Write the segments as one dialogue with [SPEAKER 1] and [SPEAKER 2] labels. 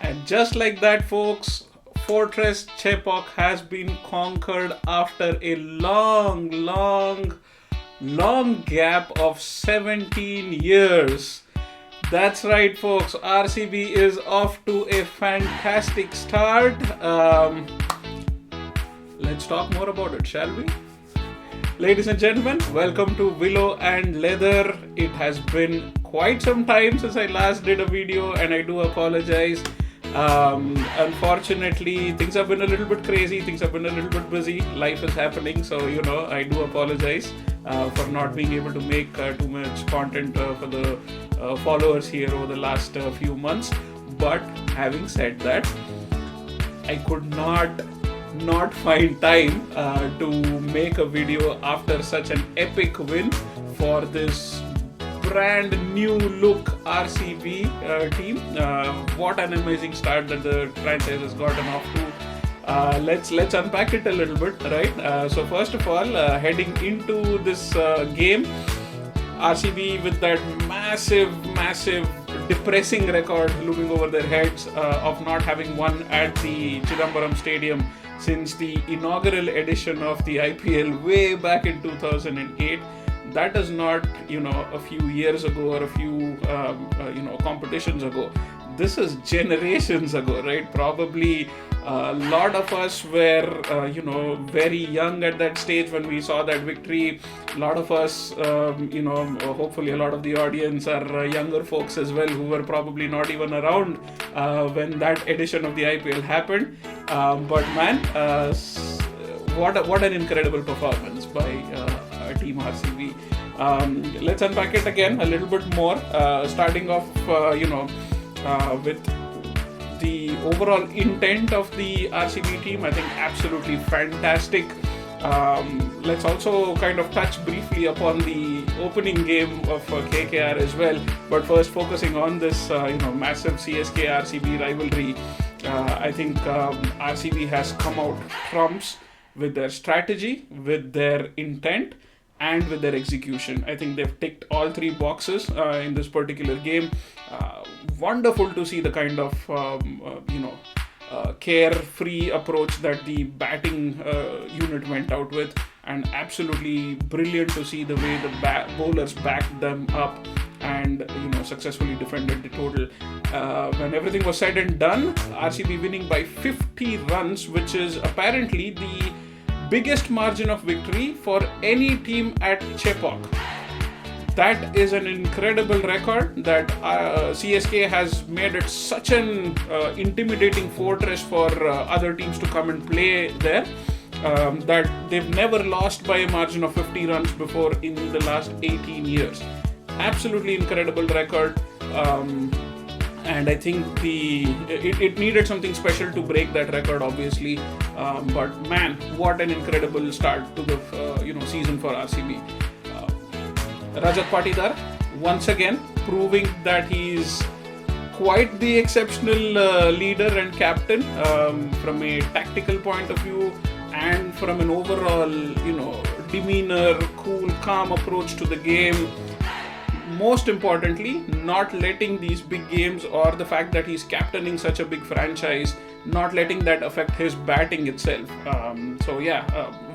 [SPEAKER 1] And just like that, folks, Fortress Chepauk has been conquered after a long gap of 17 years. That's right, folks. RCB is off to a fantastic start. Let's talk more about it, shall we? Ladies and gentlemen, welcome to Willow and Leather. It has been quite some time since I last did a video, and I do apologize. Unfortunately, things have been a little bit crazy, things have been a little bit busy, life is happening, so I do apologize for not being able to make too much content for the followers here over the last few months. But having said that, I could not find time to make a video after such an epic win for this brand new look RCB team. What an amazing start that the franchise has gotten off to. Let's unpack it a little bit, right? So first of all, heading into this game, RCB with that massive depressing record looming over their heads of not having won at the Chidambaram Stadium since the inaugural edition of the IPL way back in 2008. That is not, a few years ago or a few, competitions ago. This is generations ago, right? Probably a lot of us were, very young at that stage when we saw that victory. A lot of us, hopefully a lot of the audience are younger folks as well who were probably not even around when that edition of the IPL happened. But man, what an incredible performance by Team RCB. Let's unpack it again a little bit more, starting off, with the overall intent of the RCB team. I think absolutely fantastic. Let's also kind of touch briefly upon the opening game of KKR as well. But first, focusing on this, massive CSK-RCB rivalry. I think RCB has come out trumps with their strategy, with their intent, and with their execution. I think they've ticked all three boxes in this particular game. Wonderful to see the kind of carefree approach that the batting unit went out with, and absolutely brilliant to see the way the bowlers backed them up and successfully defended the total. When everything was said and done, RCB winning by 50 runs, which is apparently the biggest margin of victory for any team at Chepauk. That is an incredible record that CSK has made it such an intimidating fortress for other teams to come and play there, that they've never lost by a margin of 50 runs before in the last 18 years. Absolutely incredible record. And I think it needed something special to break that record, obviously. But man, what an incredible start to the season for RCB. Rajat Patidar once again proving that he's quite the exceptional leader and captain from a tactical point of view, and from an overall demeanor, cool, calm approach to the game. Most importantly, not letting these big games or the fact that he's captaining such a big franchise, not letting that affect his batting itself.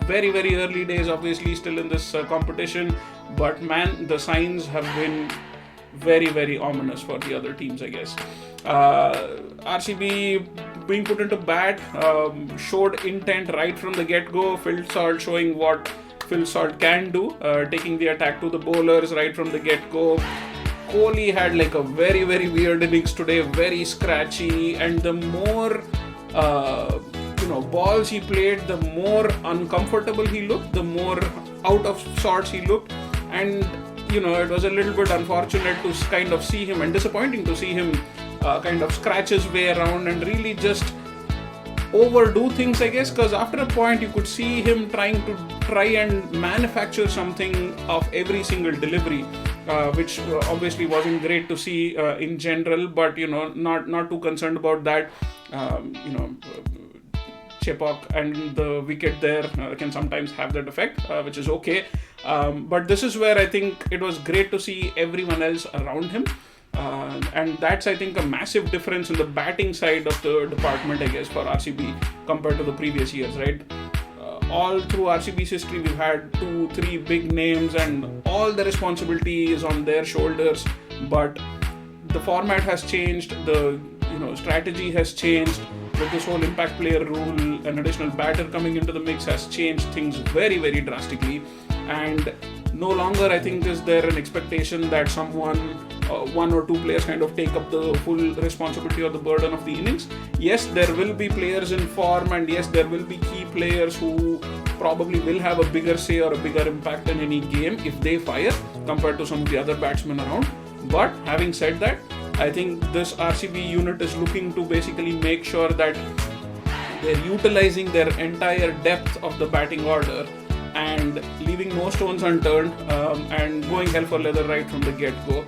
[SPEAKER 1] Very early days, obviously, still in this competition. But man, the signs have been very ominous for the other teams, I guess. RCB being put into bat showed intent right from the get-go. Phil Salt showing what Phil Salt can do, taking the attack to the bowlers right from the get-go. Kohli had like a very weird innings today, very scratchy, and the more balls he played, the more uncomfortable he looked, the more out of sorts he looked, and it was a little bit unfortunate to kind of see him, and disappointing to see him kind of scratch his way around and really just overdo things, I guess, because after a point you could see him try and manufacture something of every single delivery, which obviously wasn't great to see in general, but not too concerned about that. Chepauk and the wicket there can sometimes have that effect, which is okay. But this is where I think it was great to see everyone else around him And that's, I think, a massive difference in the batting side of the department, I guess, for RCB compared to the previous years, right? All through RCB's history, we've had 2-3 big names, and all the responsibility is on their shoulders. But the format has changed, the strategy has changed. With this whole impact player rule, an additional batter coming into the mix has changed things very, very drastically. And no longer, I think, is there an expectation that someone, one or two players kind of take up the full responsibility or the burden of the innings. Yes, there will be players in form, and yes, there will be key players who probably will have a bigger say or a bigger impact in any game if they fire compared to some of the other batsmen around. But having said that, I think this RCB unit is looking to basically make sure that they're utilizing their entire depth of the batting order and leaving no stones unturned, and going hell for leather right from the get-go.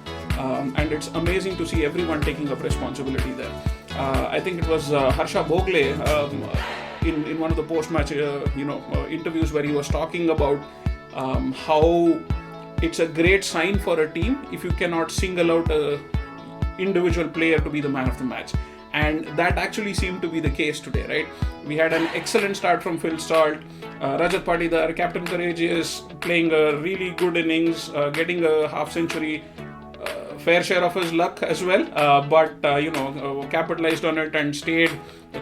[SPEAKER 1] And it's amazing to see everyone taking up responsibility there. I think it was Harsha Bogle in one of the post-match interviews where he was talking about how it's a great sign for a team if you cannot single out a individual player to be the man of the match. And that actually seemed to be the case today, right? We had an excellent start from Phil Salt. Rajat Patidar, Captain Courageous, playing a really good innings, getting a half century, fair share of his luck as well, but capitalized on it and stayed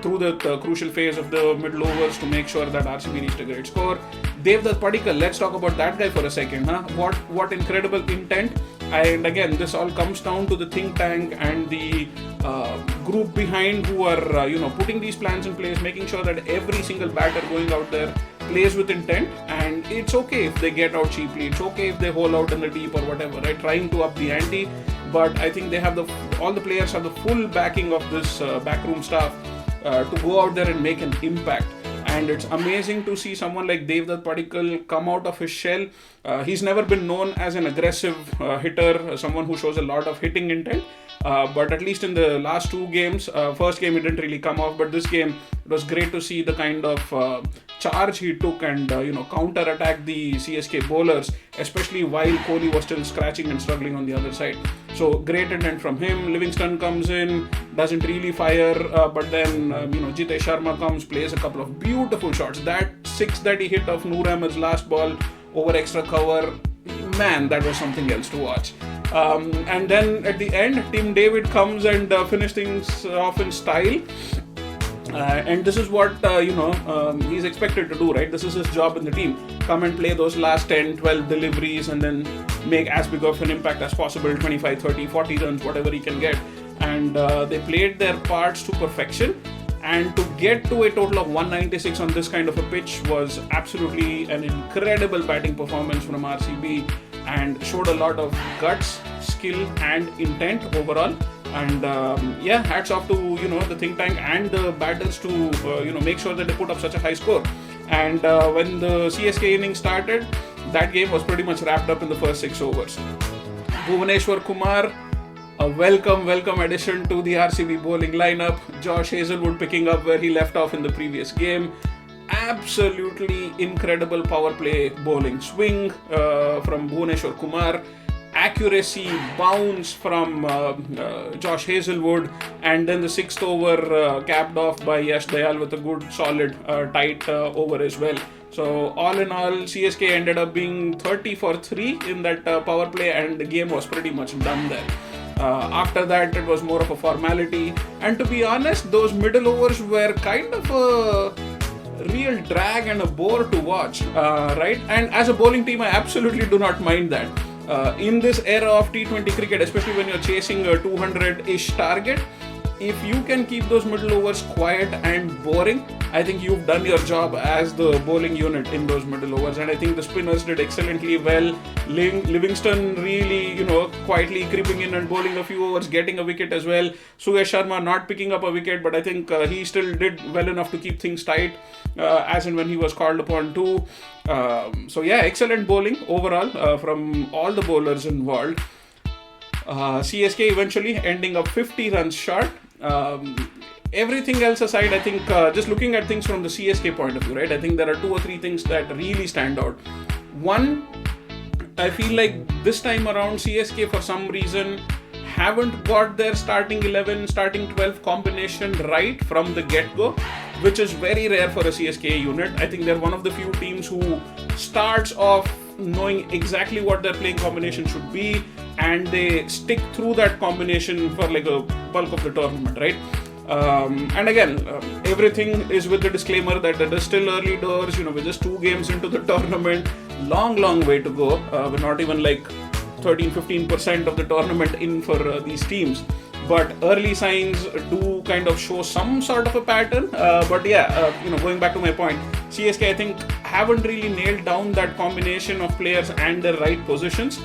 [SPEAKER 1] through the crucial phase of the middle overs to make sure that RCB reached a great score. Devdutt Padikkal, let's talk about that guy for a second. What incredible intent. And again, this all comes down to the think tank and the group behind who are putting these plans in place, making sure that every single batter going out there plays with intent. And it's okay if they get out cheaply, it's okay if they hole out in the deep or whatever, right? Trying to up the ante. But I think they have all the players have the full backing of this backroom staff to go out there and make an impact. And it's amazing to see someone like Devdutt Padikkal come out of his shell. He's never been known as an aggressive hitter, someone who shows a lot of hitting intent. But at least in the last two games, first game it didn't really come off, but this game it was great to see the kind of charge he took and counter-attack the CSK bowlers, especially while Kohli was still scratching and struggling on the other side. So great intent from him. Livingston comes in, doesn't really fire, but then Jitesh Sharma comes, plays a couple of beautiful shots. That six that he hit of Noor Ahmed's last ball over extra cover, man, that was something else to watch. And then at the end, Tim David comes and finishes things off in style. And this is what he's expected to do, right? This is his job in the team. Come and play those last 10, 12 deliveries and then make as big of an impact as possible, 25, 30, 40 runs, whatever he can get. And they played their parts to perfection. And to get to a total of 196 on this kind of a pitch was absolutely an incredible batting performance from RCB and showed a lot of guts, skill and intent overall. And hats off to the think tank and the batters to make sure that they put up such a high score. And when the CSK innings started, that game was pretty much wrapped up in the first 6 overs. Bhuvaneshwar Kumar, a welcome addition to the RCB bowling lineup. Josh Hazelwood picking up where he left off in the previous game. Absolutely incredible power play bowling. Swing from Bhuvaneshwar Kumar. Accuracy, bounce from Josh Hazelwood, and then the 6th over capped off by Yash Dayal with a good solid tight over as well. So all in all, CSK ended up being 30 for 3 in that power play, and the game was pretty much done there. After that, it was more of a formality, and to be honest, those middle overs were kind of a real drag and a bore to watch, right? And as a bowling team, I absolutely do not mind that. In this era of T20 cricket, especially when you're chasing a 200-ish target, if you can keep those middle overs quiet and boring, I think you've done your job as the bowling unit in those middle overs. And I think the spinners did excellently well. Livingston really, quietly creeping in and bowling a few overs, getting a wicket as well. Suyash Sharma not picking up a wicket, but I think he still did well enough to keep things tight as and when he was called upon too. Excellent bowling overall from all the bowlers involved. CSK eventually ending up 50 runs short. Everything else aside, I think just looking at things from the CSK point of view, right? I think there are 2 or 3 things that really stand out. One, I feel like this time around CSK for some reason haven't got their starting 11, starting 12 combination right from the get-go, which is very rare for a CSK unit. I think they're one of the few teams who starts off knowing exactly what their playing combination should be, and they stick through that combination for like a bulk of the tournament, right? And again, everything is with the disclaimer that it is still early doors. We're just 2 games into the tournament, long way to go. We're not even like 13-15% of the tournament in for these teams, but early signs do kind of show some sort of a pattern. But yeah, going back to my point, CSK I think haven't really nailed down that combination of players and their right positions.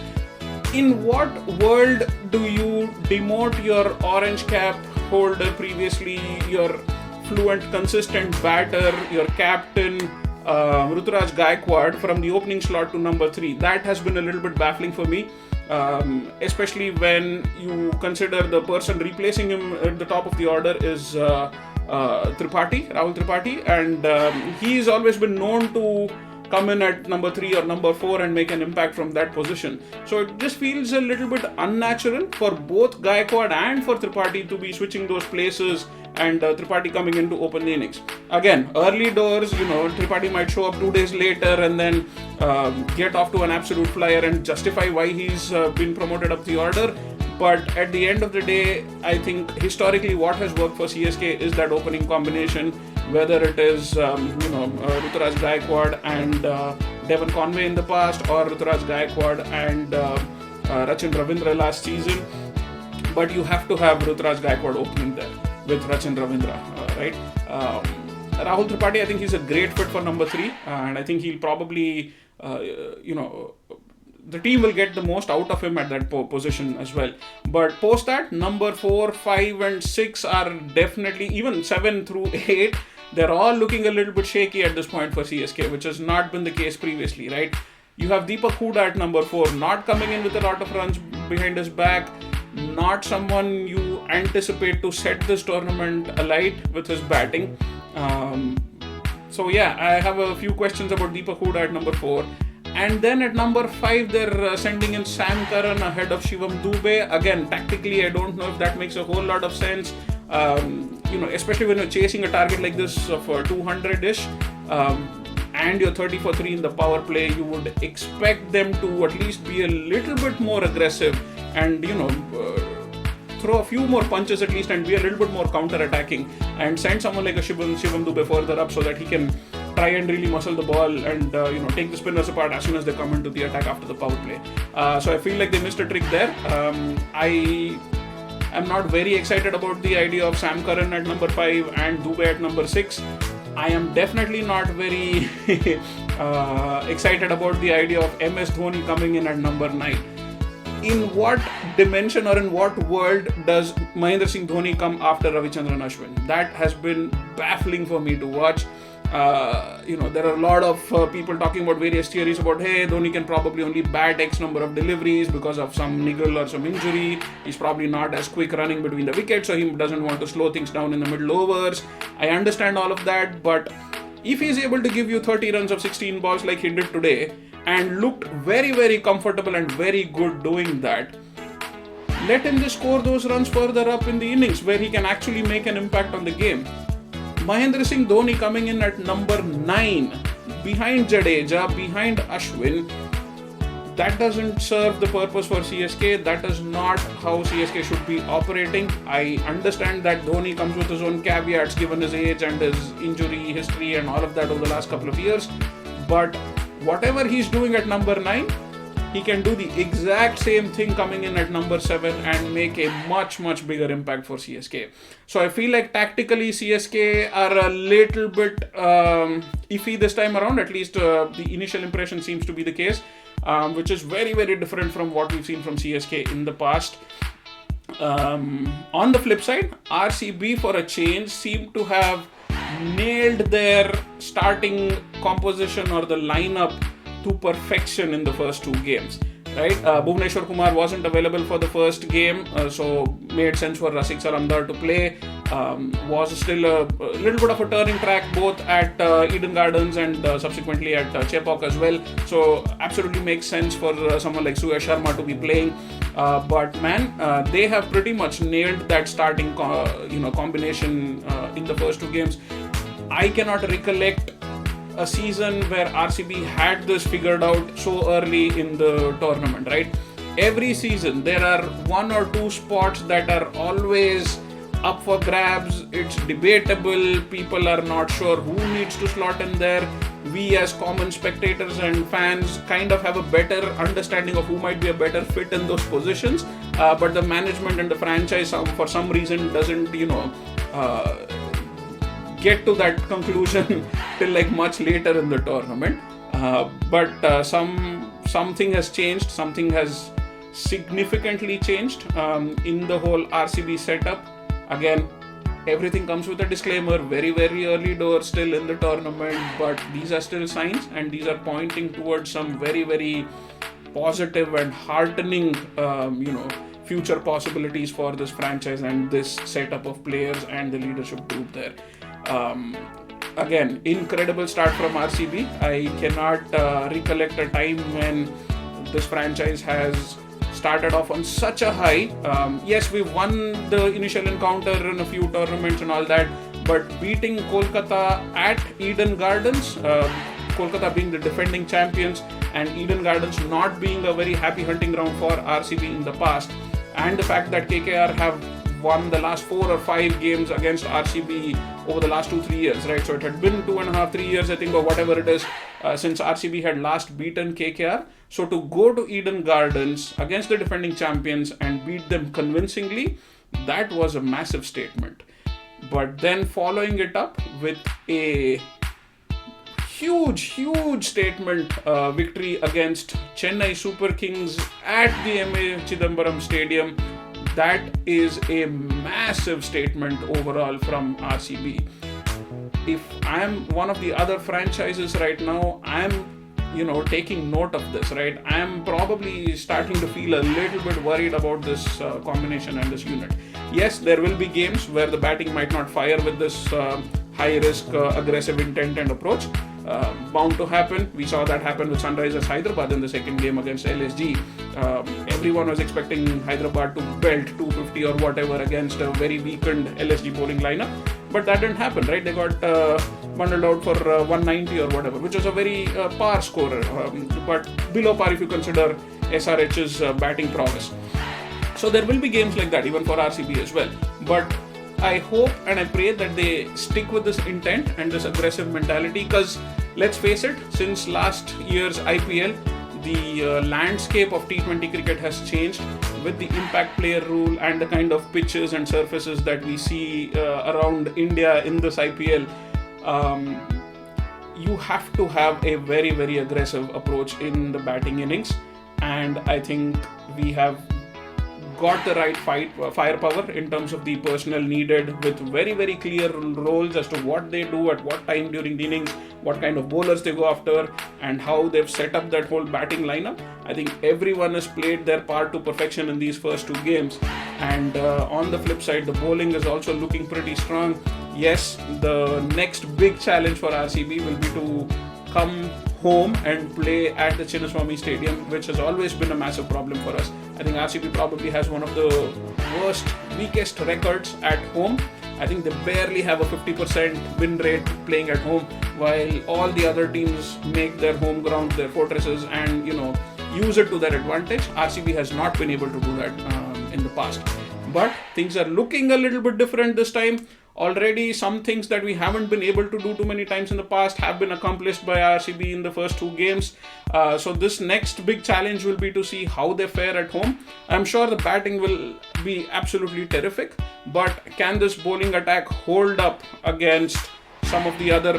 [SPEAKER 1] In what world do you demote your orange cap holder, previously your fluent, consistent batter, your captain, Ruturaj Gaikwad, from the opening slot to number 3? That has been a little bit baffling for me, especially when you consider the person replacing him at the top of the order is Rahul Tripathi, and he's always been known to come in at number 3 or number 4 and make an impact from that position. So it just feels a little bit unnatural for both Gaikwad and for Tripathi to be switching those places, and Tripathi coming in to open the innings. Again, early doors, Tripathi might show up 2 days later and then get off to an absolute flyer and justify why he's been promoted up the order. But at the end of the day, I think historically what has worked for CSK is that opening combination, whether it is Ruturaj Gaikwad and Devon Conway in the past, or Ruturaj Gaikwad and Rachin Ravindra last season. But you have to have Ruturaj Gaikwad opening there with Rachin Ravindra, right? Rahul Tripathi, I think he's a great fit for number 3, and I think he'll probably, the team will get the most out of him at that position as well. But post that, number 4, 5 and 6 are definitely, even 7 through 8, they're all looking a little bit shaky at this point for CSK, which has not been the case previously, right? You have Chepauk Hooda at number 4, not coming in with a lot of runs behind his back, not someone you anticipate to set this tournament alight with his batting. So yeah, I have a few questions about Chepauk Hooda at number 4. And then at number 5, they're sending in Sam Curran ahead of Shivam Dube. Again, tactically, I don't know if that makes a whole lot of sense. Especially when you're chasing a target like this of 200-ish, and you're 30 for 3 in the power play, you would expect them to at least be a little bit more aggressive and, throw a few more punches at least and be a little bit more counter-attacking, and send someone like a Shivam Dube further up so that he can try and really muscle the ball and take the spinners apart as soon as they come into the attack after the power play. So I feel like they missed a trick there. I am not very excited about the idea of Sam Curran at number 5 and Dube at number 6. I am definitely not very excited about the idea of MS Dhoni coming in at number 9. In what dimension or in what world does Mahendra Singh Dhoni come after Ravichandran Ashwin? That has been baffling for me to watch. There are a lot of people talking about various theories about, hey, Dhoni can probably only bat X number of deliveries because of some niggle or some injury. He's probably not as quick running between the wickets, so he doesn't want to slow things down in the middle overs. I understand all of that, but if he's able to give you 30 runs of 16 balls like he did today and looked very, very comfortable and very good doing that, let him just score those runs further up in the innings where he can actually make an impact on the game. Mahendra Singh Dhoni coming in at number 9, behind Jadeja, behind Ashwin, that doesn't serve the purpose for CSK. That is not how CSK should be operating. I understand that Dhoni comes with his own caveats given his age and his injury history and all of that over the last couple of years. But whatever he's doing at number 9, he can do the exact same thing coming in at number 7 and make a much, much bigger impact for CSK. So I feel like tactically CSK are a little bit iffy this time around. At least the initial impression seems to be the case, which is very, very different from what we've seen from CSK in the past. On the flip side, RCB for a change seem to have nailed their starting composition or the lineup to perfection in the first 2 games, right? Bhuvneshwar Kumar wasn't available for the first game, so made sense for Rasik Salamdar to play. Was still a little bit of a turning track both at Eden Gardens and subsequently at Chepauk as well. So absolutely makes sense for someone like Suyash Sharma to be playing. But man, they have pretty much nailed that starting combination in the first two games. I cannot recollect a season where RCB had this figured out so early in the tournament, right? Every season there are one or two spots that are always up for grabs. It's debatable. People are not sure who needs to slot in there. We as common spectators and fans kind of have a better understanding of who might be a better fit in those positions. But the management and the franchise for some reason doesn't, get to that conclusion till like much later in the tournament. But something has changed. Something has significantly changed in the whole RCB setup. Again, everything comes with a disclaimer, very, very early doors still in the tournament, but these are still signs and these are pointing towards some very, very positive and heartening, future possibilities for this franchise and this setup of players and the leadership group there. Again, incredible start from RCB. I cannot recollect a time when this franchise has started off on such a high. Yes, we won the initial encounter in a few tournaments and all that, but beating Kolkata at Eden Gardens, Kolkata being the defending champions and Eden Gardens not being a very happy hunting ground for RCB in the past, and the fact that KKR have won the last 4 or 5 games against RCB over the last 2-3 years, right? So it had been 2.5-3 years, I think, or whatever it is, since RCB had last beaten KKR. So to go to Eden Gardens against the defending champions and beat them convincingly, that was a massive statement. But then following it up with a huge statement victory against Chennai Super Kings at the M.A. Chidambaram Stadium, that is a massive statement overall from RCB. If I am one of the other franchises right now, I'm taking note of this, right? I am probably starting to feel a little bit worried about this combination and this unit. Yes, there will be games where the batting might not fire with this high-risk, aggressive intent and approach. Bound to happen. We saw that happen with Sunrisers Hyderabad in the second game against LSG. Everyone was expecting Hyderabad to belt 250 or whatever against a very weakened LSG bowling lineup, but that didn't happen, right? They got bundled out for 190 or whatever, which was a very par scorer, but below par if you consider SRH's batting prowess. So there will be games like that even for RCB as well, but I hope and I pray that they stick with this intent and this aggressive mentality, because let's face it, since last year's IPL, the landscape of T20 cricket has changed with the impact player rule and the kind of pitches and surfaces that we see around India in this IPL. You have to have a very, very aggressive approach in the batting innings, and I think we have got the right firepower in terms of the personnel needed, with very, very clear roles as to what they do at what time during the innings, what kind of bowlers they go after, and how they've set up that whole batting lineup. I think everyone has played their part to perfection in these first 2 games, and on the flip side, the bowling is also looking pretty strong. Yes, the next big challenge for RCB will be to come home and play at the Chinnaswamy Stadium, which has always been a massive problem for us. I think RCB probably has one of the weakest records at home. I think they barely have a 50% win rate playing at home, while all the other teams make their home ground their fortresses and use it to their advantage. RCB has not been able to do that in the past, but things are looking a little bit different this time. Already some things that we haven't been able to do too many times in the past have been accomplished by RCB in the first 2 games. So this next big challenge will be to see how they fare at home. I'm sure the batting will be absolutely terrific, but can this bowling attack hold up against some of the other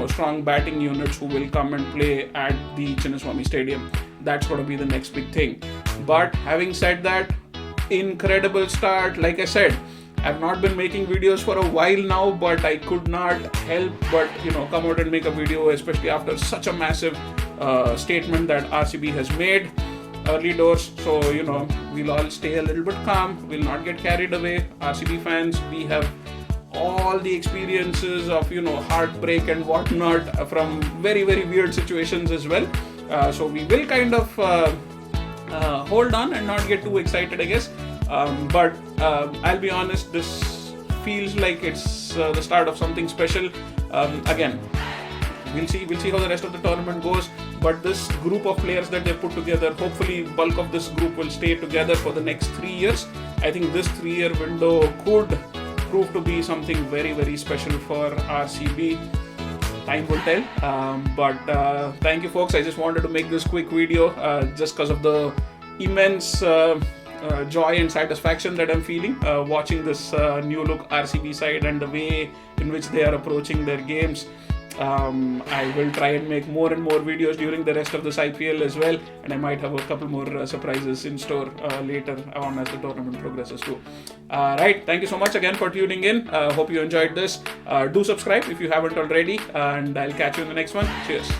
[SPEAKER 1] strong batting units who will come and play at the Chinnaswamy Stadium? That's going to be the next big thing. But having said that, incredible start. Like I said, I've not been making videos for a while now, but I could not help but come out and make a video, especially after such a massive statement that RCB has made. Early doors, so we'll all stay a little bit calm, we'll not get carried away. RCB fans, we have all the experiences of heartbreak and whatnot from very, very weird situations as well. So we will kind of hold on and not get too excited, I guess. But I'll be honest, this feels like it's the start of something special. Again, we'll see how the rest of the tournament goes. But this group of players that they put together, hopefully bulk of this group will stay together for the next 3 years. I think this 3-year window could prove to be something very, very special for RCB. Time will tell. But thank you, folks. I just wanted to make this quick video just because of the immense joy and satisfaction that I'm feeling watching this new look RCB side and the way in which they are approaching their games. I will try and make more and more videos during the rest of this IPL as well, and I might have a couple more surprises in store later on as the tournament progresses too. Right, thank you so much again for tuning in. Hope you enjoyed this. Do subscribe if you haven't already, and I'll catch you in the next one. Cheers.